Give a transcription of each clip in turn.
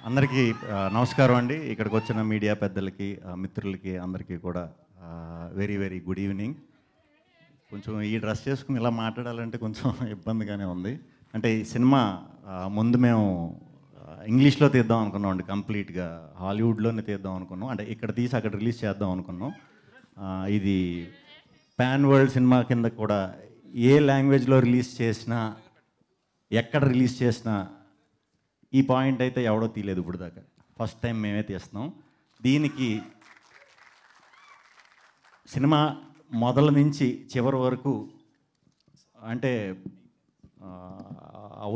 అందరికీ నమస్కారం అండి. ఇక్కడికి వచ్చిన మీడియా పెద్దలకి, మిత్రులకి అందరికీ కూడా వెరీ వెరీ గుడ్ ఈవినింగ్. కొంచెం ఈ డ్రెస్ చేసుకుని ఇలా మాట్లాడాలంటే కొంచెం ఇబ్బందిగానే ఉంది. అంటే ఈ సినిమా ముందు మేము ఇంగ్లీష్లో తీద్దాం అనుకున్నాం అండి. కంప్లీట్గా హాలీవుడ్లోనే తీద్దాం అనుకున్నాం. అంటే ఇక్కడ తీసి అక్కడ రిలీజ్ చేద్దాం అనుకున్నాం. ఇది పాన్ వరల్డ్ సినిమా కింద కూడా ఏ లాంగ్వేజ్లో రిలీజ్ చేసినా, ఎక్కడ రిలీజ్ చేసినా ఈ పాయింట్ అయితే ఎవడో తీయలేదు ఇప్పుడు దాకా. ఫస్ట్ టైం మేమే తీస్తున్నాం. దీనికి సినిమా మొదల నుంచి చివరి వరకు అంటే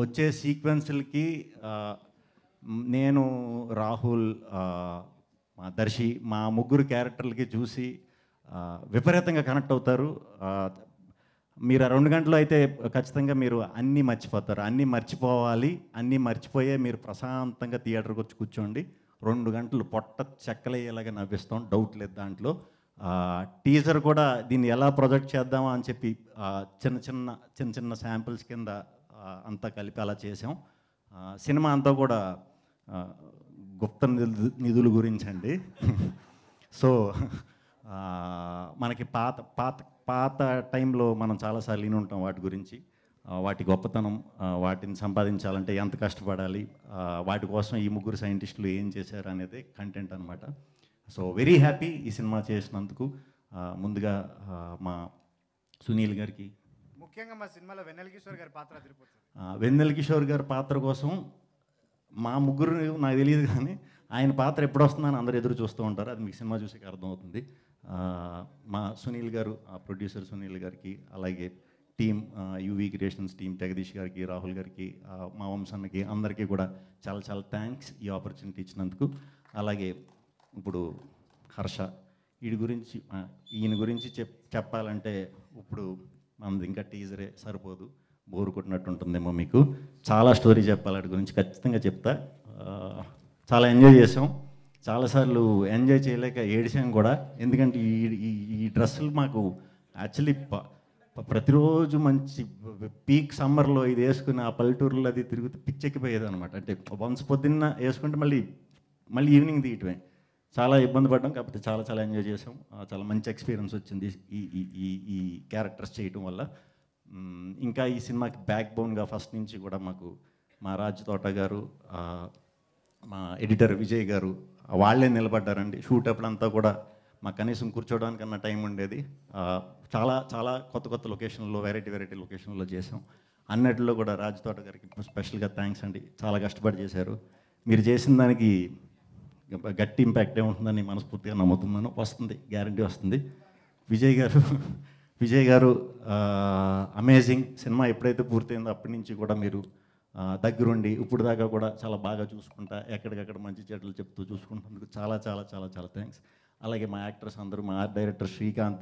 వచ్చే సీక్వెన్స్లకి నేను, రాహుల్, మా దర్శి, మా ముగ్గురు క్యారెక్టర్లకి చూసి విపరీతంగా కనెక్ట్ అవుతారు. మీరు 2 గంటలు అయితే ఖచ్చితంగా మీరు అన్నీ మర్చిపోతారు. అన్నీ మర్చిపోవాలి. అన్నీ మర్చిపోయే మీరు ప్రశాంతంగా థియేటర్కి వచ్చి కూర్చోండి. 2 గంటలు పొట్ట చెక్కలయ్యేలాగా నవ్విస్తాం, డౌట్ లేదు దాంట్లో. టీజర్ కూడా దీన్ని ఎలా ప్రొజెక్ట్ చేద్దామా అని చెప్పి చిన్న చిన్న శాంపిల్స్ కింద అంతా కలిపి అలా చేసాం. సినిమా అంతా కూడా గుప్త నిధుల గురించి అండి. సో మనకి పాత టైంలో మనం చాలాసార్లు విని ఉంటాం వాటి గురించి, వాటి గొప్పతనం, వాటిని సంపాదించాలంటే ఎంత కష్టపడాలి, వాటి కోసం ఈ ముగ్గురు సైంటిస్టులు ఏం చేశారు అనేది కంటెంట్ అనమాట. సో వెరీ హ్యాపీ ఈ సినిమా చేసినందుకు. ముందుగా మా సునీల్ గారికి, ముఖ్యంగా మా సినిమాలో వెన్నెల కిషోర్ గారి పాత్ర తిరిగిపోతుంది. వెన్నెల కిషోర్ గారి పాత్ర కోసం మా ముగ్గురు నాకు తెలియదు, కానీ ఆయన పాత్ర ఎప్పుడు వస్తుందని అందరూ ఎదురు చూస్తూ ఉంటారు. అది మీకు సినిమా చూసాక అర్థమవుతుంది. మా సునీల్ గారు, ప్రొడ్యూసర్ సునీల్ గారికి, అలాగే team UV creations team Jagadish గారికి, రాహుల్ గారికి, మా వంశన్నకి, అందరికీ కూడా చాలా చాలా థ్యాంక్స్ ఈ ఆపర్చునిటీ ఇచ్చినందుకు. అలాగే ఇప్పుడు హర్ష, ఈయన గురించి చెప్పాలంటే ఇప్పుడు మనది ఇంకా టీజరే సరిపోదు, బోరు కొట్టినట్టు ఉంటుందేమో మీకు. చాలా స్టోరీ చెప్పాలి వాటి గురించి, ఖచ్చితంగా చెప్తా. చాలా ఎంజాయ్ చేసాం, చాలాసార్లు ఎంజాయ్ చేయలేక ఏడిసాం కూడా. ఎందుకంటే ఈ డ్రెస్సులు మాకు యాక్చువల్లీ ప్రతిరోజు మంచి పీక్ సమ్మర్లో ఇది వేసుకుని ఆ పల్లెటూరులో అది తిరుగుతూ పిచ్చెక్కిపోయేది అనమాట. అంటే వన్స్ పొద్దున్న వేసుకుంటే మళ్ళీ ఈవినింగ్ తీయటమే. చాలా ఇబ్బంది పడ్డాం, కాకపోతే చాలా చాలా ఎంజాయ్ చేసాం. చాలా మంచి ఎక్స్పీరియన్స్ వచ్చింది ఈ క్యారెక్టర్స్ చేయటం వల్ల. ఇంకా ఈ సినిమాకి బ్యాక్ బోన్గా ఫస్ట్ నుంచి కూడా మాకు మా రాజ్ తోట గారు, మా ఎడిటర్ విజయ్ గారు వాళ్ళే నిలబడ్డారండి. షూట్ అప్పుడంతా కూడా మాకు కనీసం కూర్చోవడానికన్నా టైం ఉండేది. చాలా చాలా కొత్త లొకేషన్లో, వెరైటీ లొకేషన్లో చేసాం. అన్నిటిలో కూడా రాజ్ తోట గారికి స్పెషల్గా థ్యాంక్స్ అండి. చాలా కష్టపడి చేశారు. మీరు చేసిన దానికి గట్టి ఇంపాక్ట్ ఏముంటుందని మనస్ఫూర్తిగా నమ్ముతున్నాను. వస్తుంది, గ్యారంటీ వస్తుంది. విజయ్ గారు అమేజింగ్. సినిమా ఎప్పుడైతే పూర్తయిందో అప్పటి నుంచి కూడా మీరు దగ్గరుండి ఇప్పుడు దాకా కూడా చాలా బాగా చూసుకుంటా, ఎక్కడికక్కడ మంచి చెడ్డలు చెప్తూ చూసుకుంటున్నందుకు చాలా చాలా చాలా చాలా థ్యాంక్స్. అలాగే మా యాక్టర్స్ అందరూ, మా ఆర్ట్ డైరెక్టర్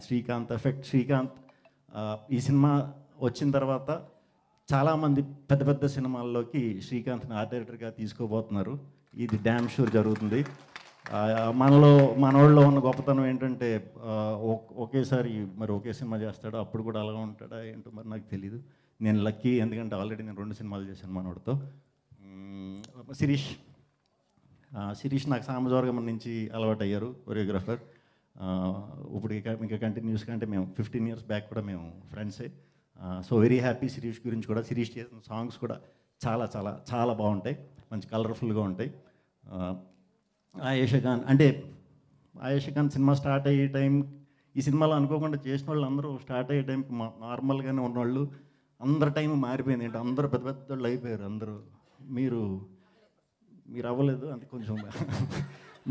శ్రీకాంత్ ఈ సినిమా వచ్చిన తర్వాత చాలామంది పెద్ద సినిమాల్లోకి శ్రీకాంత్ని ఆర్ట్ డైరెక్టర్గా తీసుకోబోతున్నారు. ఇది డ్యామ్ షూర్ జరుగుతుంది. మనోళ్ళలో ఉన్న గొప్పతనం ఏంటంటే ఒకేసారి ఒకే సినిమా చేస్తాడు, అప్పుడు కూడా అలా ఉంటాడా ఏంటో మరి నాకు తెలీదు. నేను లక్కీ, ఎందుకంటే ఆల్రెడీ నేను 2 సినిమాలు చేశాను మనోడితో. శిరీష్ నాకు సామజవర్గం నుంచి అలవాటు అయ్యారు, కొరియోగ్రాఫర్. ఇప్పుడు ఇంకా కంటిన్యూస్గా, అంటే మేము 15 years బ్యాక్ కూడా మేము ఫ్రెండ్సే. సో వెరీ హ్యాపీ శిరీష్ గురించి కూడా. శిరీష్ చేసిన సాంగ్స్ కూడా చాలా చాలా చాలా బాగుంటాయి, మంచి కలర్ఫుల్గా ఉంటాయి. ఆయేషా ఖాన్ సినిమా స్టార్ట్ అయ్యే టైం, ఈ సినిమాలో అనుకోకుండా చేసిన వాళ్ళు అందరూ స్టార్ట్ అయ్యే టైంకి నార్మల్గానే ఉన్నవాళ్ళు, అందరి టైం మారిపోయింది. అంటే అందరూ పెద్ద వాళ్ళు అయిపోయారు. అందరూ మీరు అవ్వలేదు, అంటే కొంచెం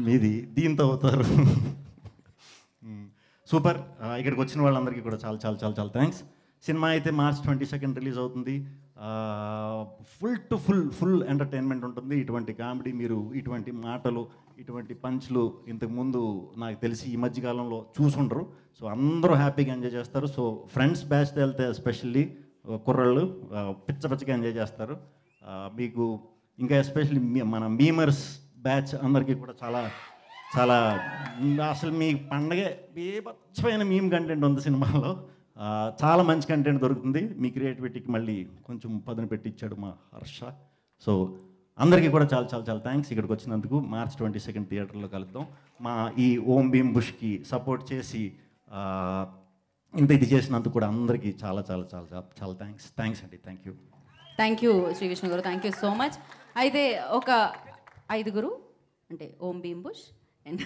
మీది దీంతో అవుతారు. సూపర్. ఇక్కడికి వచ్చిన వాళ్ళందరికీ కూడా చాలా చాలా చాలా చాలా థ్యాంక్స్. సినిమా అయితే March 22 రిలీజ్ అవుతుంది. ఫుల్ ఎంటర్టైన్మెంట్ ఉంటుంది. ఇటువంటి కామెడీ, మీరు ఇటువంటి మాటలు, ఇటువంటి పంచ్లు ఇంతకుముందు నాకు తెలిసి ఈ మధ్యకాలంలో చూసుండరు. సో అందరూ హ్యాపీగా ఎంజాయ్ చేస్తారు. సో ఫ్రెండ్స్ బ్యాచ్తో వెళ్తే ఎస్పెషల్లీ కుర్రాళ్ళు పిచ్చగా ఎంజాయ్ చేస్తారు. మీకు ఇంకా ఎస్పెషల్లీ మన మీమర్స్ బ్యాచ్ అందరికీ కూడా చాలా చాలా అసలు మీ పండగే బీభత్సమైన మీమ్ కంటెంట్ ఉంది సినిమాలో. చాలా మంచి కంటెంట్ దొరుకుతుంది. మీ క్రియేటివిటీకి మళ్ళీ కొంచెం పదును పెట్టి ఇచ్చాడు మా హర్ష. సో అందరికీ కూడా చాలా చాలా చాలా థ్యాంక్స్ ఇక్కడికి వచ్చినందుకు. March 22 థియేటర్లో కలుద్దాం. మా ఈ ఓం భీమ్ బుష్కి సపోర్ట్ చేసి ఇంత ఇది చేసినందుకు కూడా అందరికీ చాలా చాలా చాలా చాలా చాలా థ్యాంక్స్ అండి. థ్యాంక్ యూ శ్రీ విష్ణు గారు, థ్యాంక్ యూ సో మచ్. అయితే ఒక 5 అంటే ఓం భీమ్ బుష్ అండ్